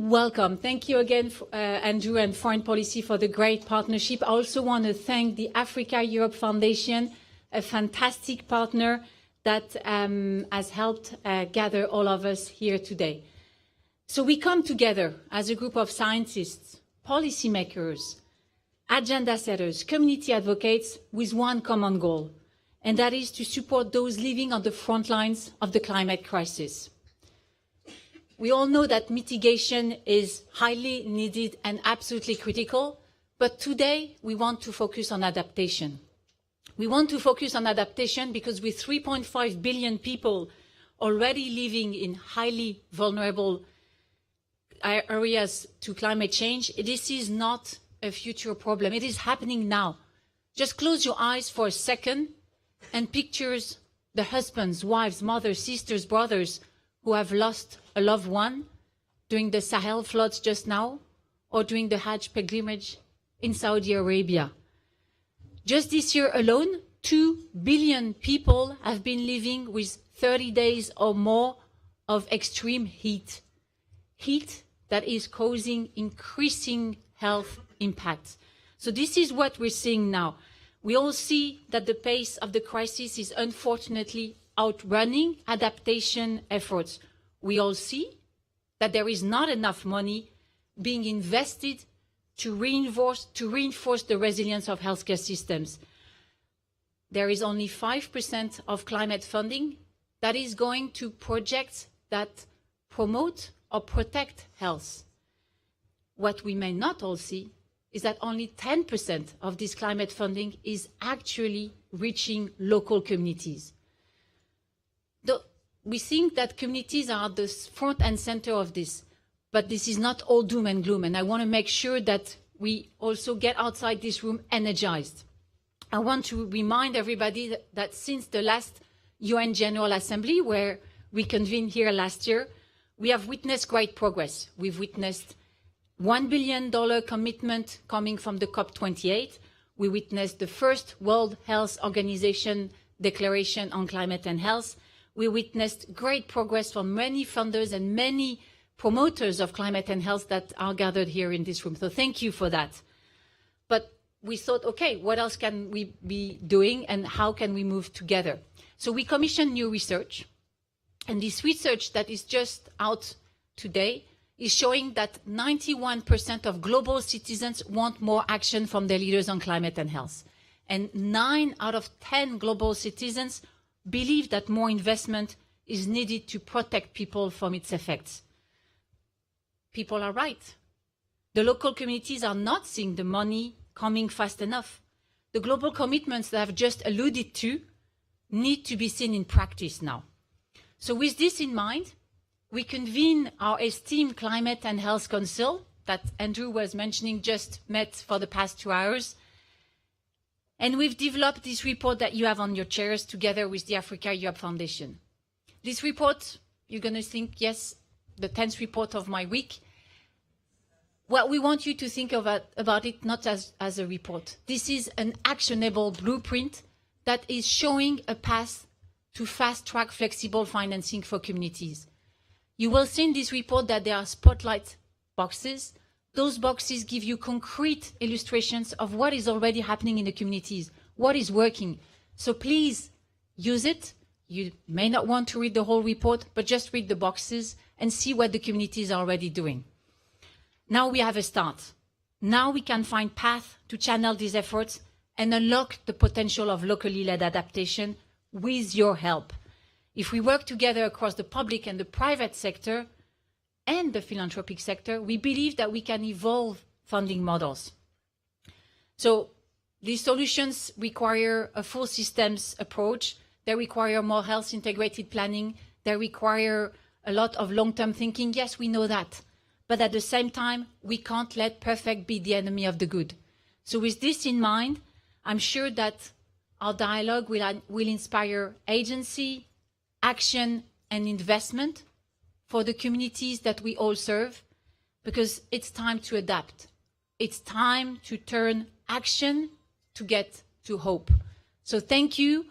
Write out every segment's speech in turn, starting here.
Welcome. Thank you again, Andrew and Foreign Policy, for the great partnership. I also want to thank the Africa-Europe Foundation, a fantastic partner that has helped gather all of us here today. So we come together as a group of scientists, policymakers, agenda setters, community advocates with one common goal, and that is to support those living on the front lines of the climate crisis. We all know that mitigation is highly needed and absolutely critical, but today we want to focus on adaptation. We want to focus on adaptation because with 3.5 billion people already living in highly vulnerable areas to climate change, this is not a future problem. It is happening now. Just close your eyes for a second and picture the husbands, wives, mothers, sisters, brothers who have lost a loved one during the Sahel floods just now, or during the Hajj pilgrimage in Saudi Arabia. Just this year alone, 2 billion people have been living with 30 days or more of extreme heat. Heat that is causing increasing health impacts. So this is what we're seeing now. We all see that the pace of the crisis is unfortunately outrunning adaptation efforts. We all see that there is not enough money being invested to reinforce the resilience of healthcare systems. There is only 5% of climate funding that is going to projects that promote or protect health. What we may not all see is that only 10% of this climate funding is actually reaching local communities. We think that communities are the front and center of this, but this is not all doom and gloom, and I want to make sure that we also get outside this room energized. I want to remind everybody that since the last UN General Assembly, where we convened here last year, we have witnessed great progress. We've witnessed $1 billion commitment coming from the COP28. We witnessed the first World Health Organization Declaration on Climate and Health. We witnessed great progress from many funders and many promoters of climate and health that are gathered here in this room. So thank you for that. But we thought, okay, what else can we be doing and how can we move together? So we commissioned new research. And this research that is just out today is showing that 91% of global citizens want more action from their leaders on climate and health. And 9 out of 10 global citizens believe that more investment is needed to protect people from its effects. People are right. The local communities are not seeing the money coming fast enough. The global commitments that I've just alluded to need to be seen in practice now. So with this in mind, we convene our esteemed Climate and Health Council that Andrew was mentioning just met for the past 2 hours. And we've developed this report that you have on your chairs together with the Africa-Europe Foundation. This report, you're going to think, yes, the 10th report of my week. Well, we want you to think about it not as a report. This is an actionable blueprint that is showing a path to fast-track flexible financing for communities. You will see in this report that there are spotlight boxes. Those boxes give you concrete illustrations of what is already happening in the communities, what is working. So please use it. You may not want to read the whole report, but just read the boxes and see what the communities are already doing. Now we have a start. Now we can find paths to channel these efforts and unlock the potential of locally led adaptation with your help. If we work together across the public and the private sector, and the philanthropic sector, we believe that we can evolve funding models. So these solutions require a full systems approach. They require more health integrated planning. They require a lot of long-term thinking. Yes, we know that. But at the same time, we can't let perfect be the enemy of the good. So with this in mind, I'm sure that our dialogue will inspire agency, action, and investment for the communities that we all serve, because it's time to adapt. It's time to turn action to get to hope. So thank you,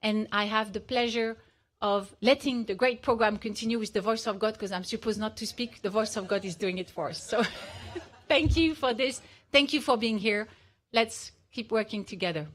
and I have the pleasure of letting the great program continue with the voice of God, because I'm supposed not to speak. The voice of God is doing it for us. So thank you for this. Thank you for being here. Let's keep working together.